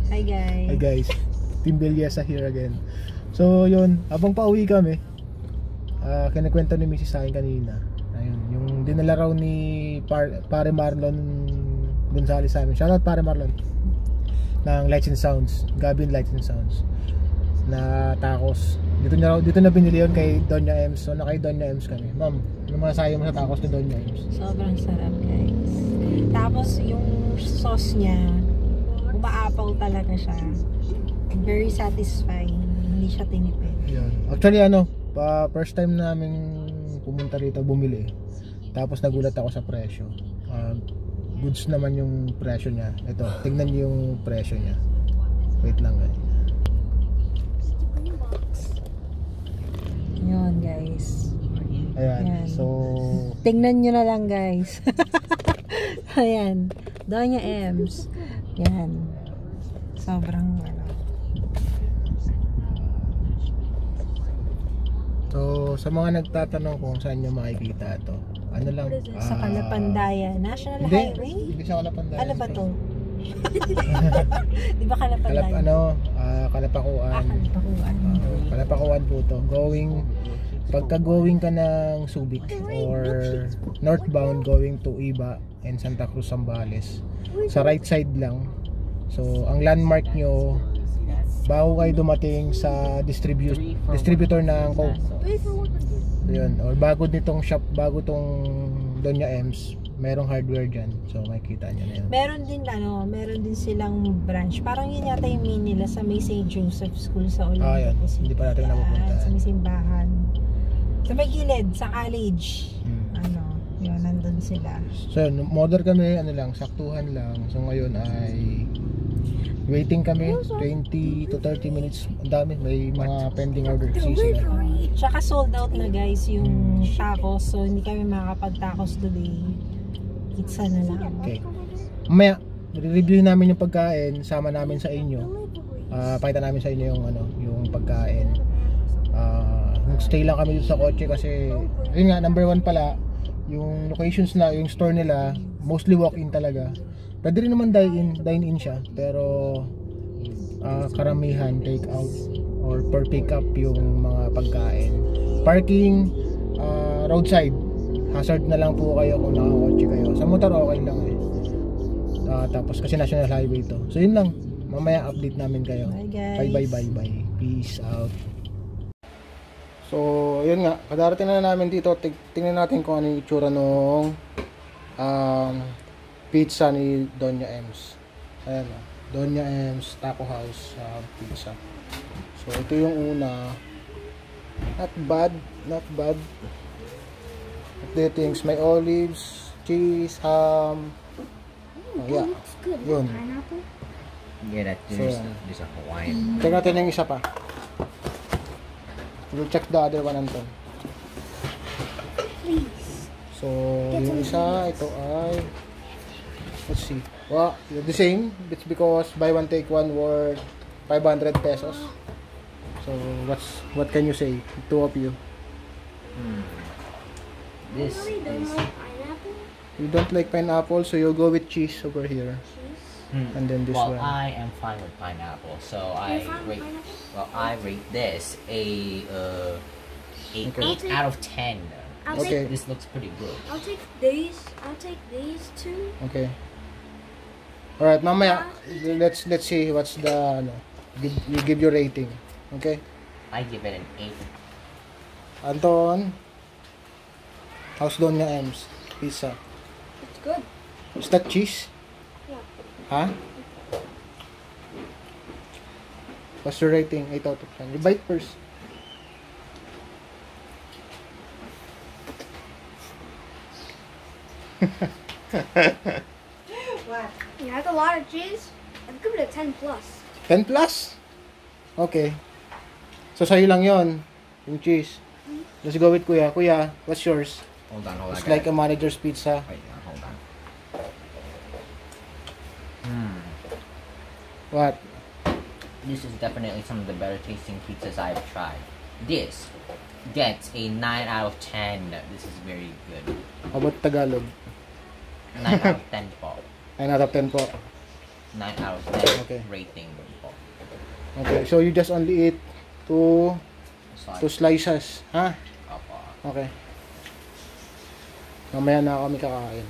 Hi guys. Hi guys. Team Belyesa here again. So yun, habang pauwi kami, kinikwento ni Mrs. sa akin kanina. Ayun, yung dinala raw ni Pare Marlon Gonzales sa amin. Shoutout Pare Marlon. Ng Lights and Sounds, Gabin Lights and Sounds. Na tacos. Dito na binili yun kay Doña Ems. So na kay Doña Ems kami. Ma'am, ano masasabi mo sa tacos ni Doña Ems? Sobrang sarap guys. Tapos yung sauce niya, umaapaw talaga siya. Very satisfying. Hindi siya tinipid. Yan. Actually first time namin pumunta rito bumili. Tapos nagulat ako sa presyo. Goods naman yung presyo niya. Ito, tignan niyo yung presyo niya. Wait lang guys. Yun guys. Ayan. Yan. So, tingnan nyo na lang guys. Ayan. Doña Ems. Yan. Sobrang So, sa mga nagtatanong kung saan nyo makikita ito, ano lang? sa Calapandayan National Highway? Hindi sa Calapandayan. Ano ba to? Di ba Calapandayan? Kalapakuan. Kalapakuan. Kalapakuan po to. Pagka-going ka ng Subic or northbound going to Iba and Santa Cruz, Zambales, sa right side lang. So, ang landmark nyo, bago kayo dumating sa distributor ng Coke. Yun, or bago nitong shop, bago tong Doña Ems, merong hardware dyan. So makikita nyo na yun. Meron din silang branch. Parang yun yata yung main nila sa may St. Joseph School sa Olympic. Yan. Hindi pa natin napupunta. Sa may simbahan. Sa may gilid, sa college. Yun, nandun sila. So yun, modern kami, saktuhan lang. So ngayon ay waiting kami, 20 to 30 minutes. Ang dami, may mga pending order kasi sila. Tsaka sold out na guys yung tacos. So hindi kami makakapag-tacos today. Pizza na lang. Okay. Mamaya, review namin yung pagkain, sama namin sa inyo. Pakita namin sa inyo yung pagkain. Stay lang kami dito sa kotse kasi yun nga, number 1 pala, yung locations na, yung store nila, mostly walk-in talaga. Pwede rin naman dine-in siya, pero karamihan take out or per pick up yung mga pagkain. Parking, roadside, hazard na lang po kayo kung nakakotse kayo. Sa motor okay lang tapos kasi national highway to. So yun lang, mamaya update namin kayo. Bye guys. Bye. Peace out. So yun nga, kadarating na namin dito. Tingnan natin kung ano yung itsura nung pizza ni Doña Ems. Ayan Doña Ems Taco House pizza. So ito yung una. Not bad. The things, may olives, cheese, ham. Yeah. Yun. Yeah, there's a Hawaiian. Check natin yung isa pa. We'll check the other one, Anton. So yung isa, ito ay, let's see. Well, the same. It's because buy one take one worth 500 pesos. So what can you say? Two of you. This is. You don't like pineapple, so you'll go with cheese over here. And then this one. I am fine with pineapple, so I rate this a 8 out of 10. Okay. This looks pretty good. I'll take these two. Okay. Alright, mamaya, let's see what's the, you give your rating. Okay? I give it an 8. Anton, how's Doña Ems pizza? It's good. Is that cheese? Yeah. Huh? What's your rating? 8 out of 10. You bite first. What? Yeah, that's a lot of cheese. I'd give it a 10 plus. 10 plus? Okay. So sa'yo lang yon, yung cheese. Let's go with Kuya. Kuya, what's yours? Hold on. It's like a manager's pizza. Wait, hold on. What? This is definitely some of the better tasting pizzas I've tried. This gets a 9 out of 10. This is very good. How about Tagalog? 9 out of 10 po. 9 out of 10 po. 9 out of 10 Okay. rating po. Okay, so you just only eat two So, slices, ha? opo. Okay. Mamaya na kami kakain.